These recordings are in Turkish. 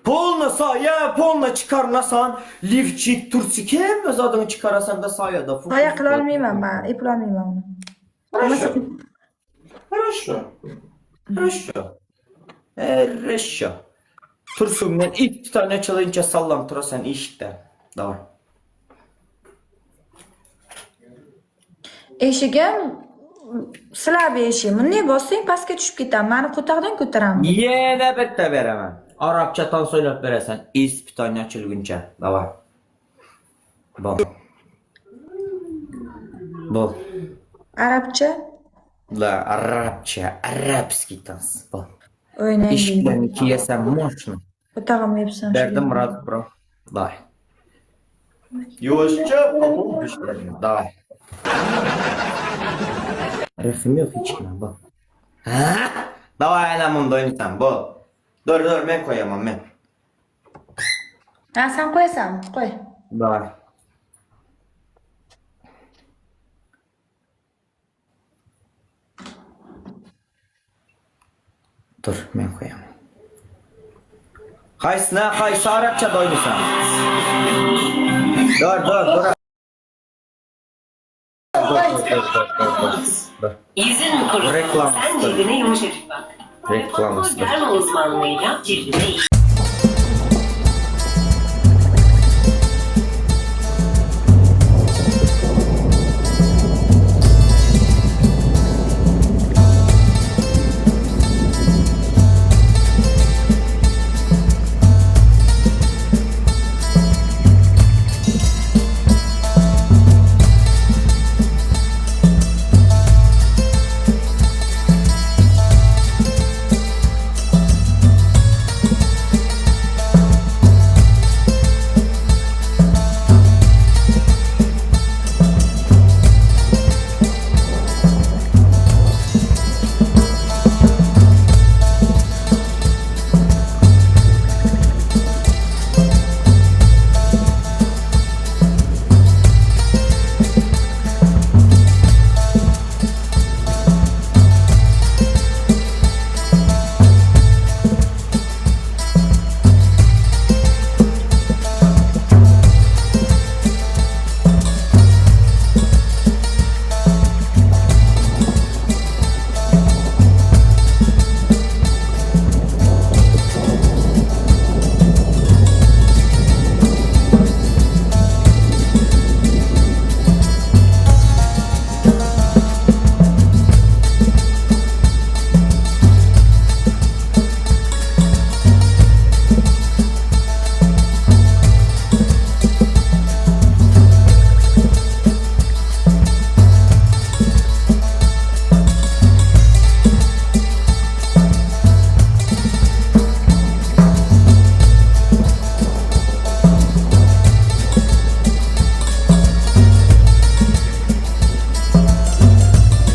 Polna saya, polna çıkarnasan, lifçik, tursikem öz adını çıkarasan da sayada. Saya qilolmayman men, eplolmayman uni. Хорошо. Хорошо. Хорошо. Хорошо. Tursundan ilk tane çalınca sallam turasan işte. Davay. Eshigim silab eshigim. Ne bossang pastga tushib ketaman. Meni qo'taqdan ko'taraman. Yine bitta beraman. Arapçadan söylep veresen. İspitanya açılgınca. Davay. Bol. Bol. Arabcha La Arapça. Arapski dans. Bol. o'ynayman. İşlerini kiyesen moşnu. Qo'tag'im yepsan. Derdim Murat bro. Davay. Yavaşça kapı düşlerini. Davay. Refim yok içine bak. Ha? Davay anamın doyunsan bol. Dur ben koyamam ben. Ha, sen qo'yasanmi? Qo'y. Davay. Dur ben koyamam. Kaysına kaysı Arapça oynuyorsan. Dur. Yüzün mü kurusun? Reklam. Sen cildine yumuşacık bak. Reklam. Derma uzmanlığıyla cildine iyi.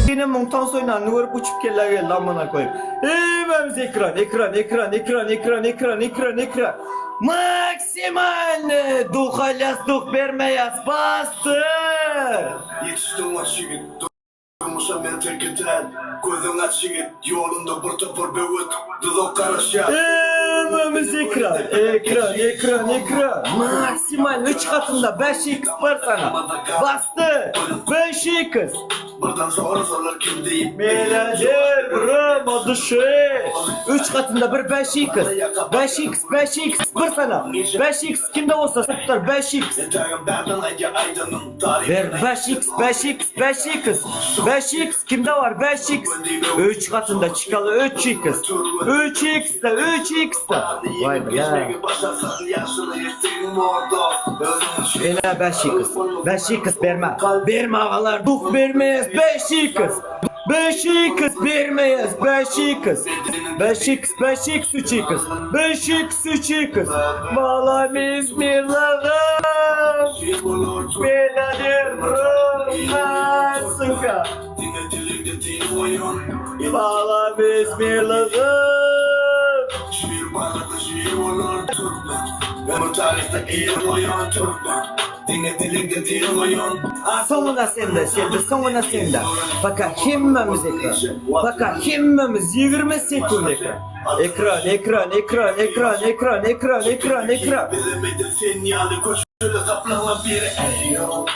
Yine montan soynan nur uçup gel amına koyayım. Hemen ekran. Maksimal duhalyas duh vermeyas bastı. Yetiştim aç yiğit, durmuşa men terk eden. Gözün aç yiğit, yolunda bir topur bevet, dudak karışa. Ekran. Maksimal 3 katında 5x var sana. Bastı. 5x. Buradan sonra sorular kim deyip Melader bro modu şey. 3 katında bir 5x. 5x bir sana. 5x kimde olsa tutar 5x. Yatağım derden ayca aydanın tarihi. Ver 5x. 5x kimde var 5x. 3 katında çıkalı 3x. 3x de. Vay be ya. Yine 5x verme. Verme ağalar duh vermeyiz 5x. 5x vermeyiz 5x. 5x 3x. Malam İzmir'lere. Beladır bro. Suka. Malam İzmir'lere. Bir bardak şiir olur Türkmen. Ömür tarihte iyi oyun Türkmen. Dinle dilinde dil oyun. Sonuna sende, sonuna sende. Fakat himmemiz ekran. Fakat himmemiz 20 sekund ekran. Ekran. Bilemedin sen yani koşulu kaplama bir eriyor.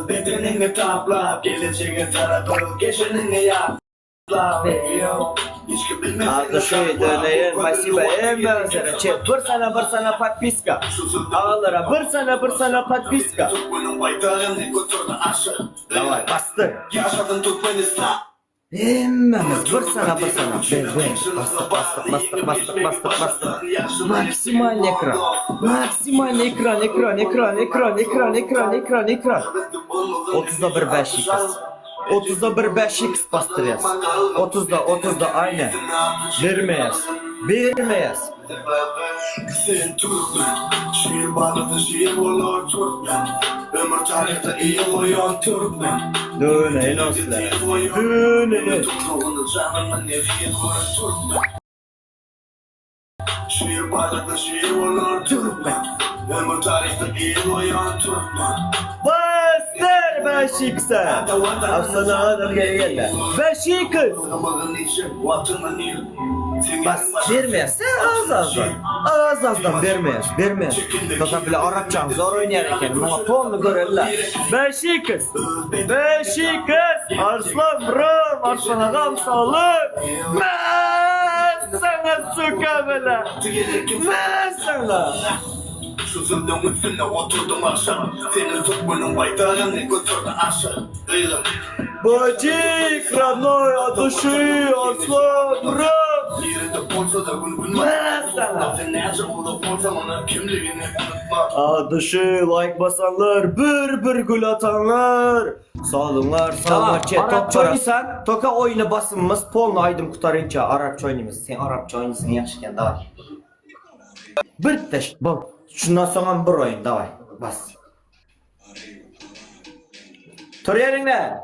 Bedenini kapla, geleceğe tarafı, geçenini yapla. Hiç kim bilmez. Ardışıy döneyin, spasiba en benzeri. Çek, bir sana подписка. Ağalara bir sana подписка. Türkmen'in bayrağını götürdü aşağı. Давай, bastır. Yaşadın Türkmenistan. Hemmemiz bir sana. Bastır. Maksimal ekran. 30'da bir 5x. 30'da bir 5x bastırıyız. 30'da aynı. Vermeyiz. Sen Türkmen, şiir bağladı şiir olur Türkmen. Ömür tarihte iyi oyun Türkmen. Döneyin olsunlar. Döneyin. Toprağının canının nefiyet var Türkmen. Şiir bağladı şiir olur Türkmen. Ömür tarihte iyi oyun Türkmen. Bastır 5x'e. Afsana adam gel. 5x. Zamanın için vatanın il. Bas vermeyiz. Azdan vermeyiz. Zaten bile Arapçam zor oynayarken bana tonlu görürler. 5x. Arslan bro. Arslan ağam sağlık. Ben sana suka bile. Ben sana. Şu zindamın üstüne oturdum akşam. Senin Türkmen'in bayrağını götürdü aşağı. Eylem. Bacık, родной, от души, Arslan bro. Yerinde bolsa da gün Ben sana. Sen nerede olsa ona kimliğini unutma. Adışı like basanlar, bir gül atanlar. Sağolunlar, chat. Arapça oynasan, toka oyunu basımız polnu aydım kutarınca Arapça oynayımız. Sen Arapça oynuyorsun yaşken davay. Bir teş, bu. Şundan sonra bir oyun davay. Bas. Tur yerine.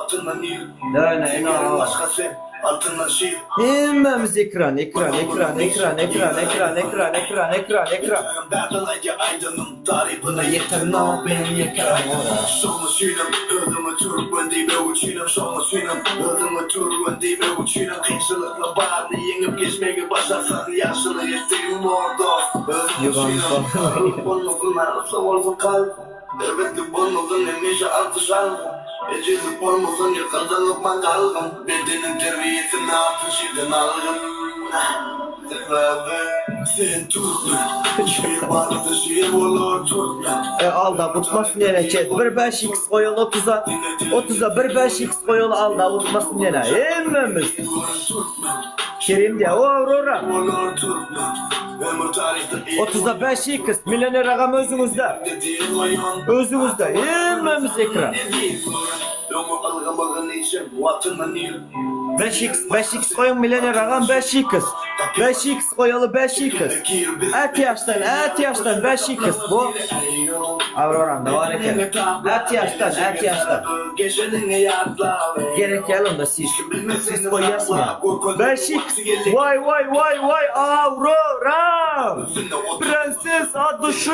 Altından il. Ne, Zengirin başka sen. Altından şiir. Hemmemiz ekran. Batılacı aydınım tarifine Yeter na ben yeter. Sonuçuyum, ödümü Türk'ün ve uçuyum. Sonuçuyum, ödümü Türk'ün ve uçuyum. Kıyısılıkla bağlı yenip geçmeyi başarsan yaşını yettiğim orada. Ödümü bunun olsun kalp. Evet bunun emişe atışan. Eceli olmasın yıkıldanıp mangalım. Bedenin terbiyesini atın şirden algın. Sen Türkmen, şiir vardı şiir olur Türkmen. Alda utmasın yana chat. 1-5x koyul 30'a. 30'a 1-5x koyul alda utmasın yana. Hemmemiz. Kerim diye o aurora. 30'da 5x milyoner ragam özünüzde. Özünüzde hemmemiz ekran. 5x koyun milyoner ragam 5x. 5x koyalı 5x. Et yaştan 5x bu. Aurora'm da var eken. Et yaştan. Gerek gelin de siz koyasın ya. 5x. Vay Aurora'm. Prenses adışı.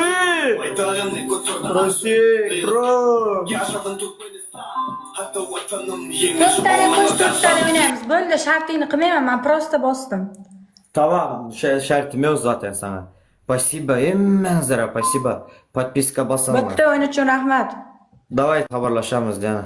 Prosik bro. To'rt tane oynaymiz. Bo'ldi, shartingni qilmayman, men prosta bosdim. Tamam, şartım yok zaten sana. Спасибо, спасибо. Подписка basalım. Bitta o'yin uchun rahmat. Давай haberlaşamız Diana.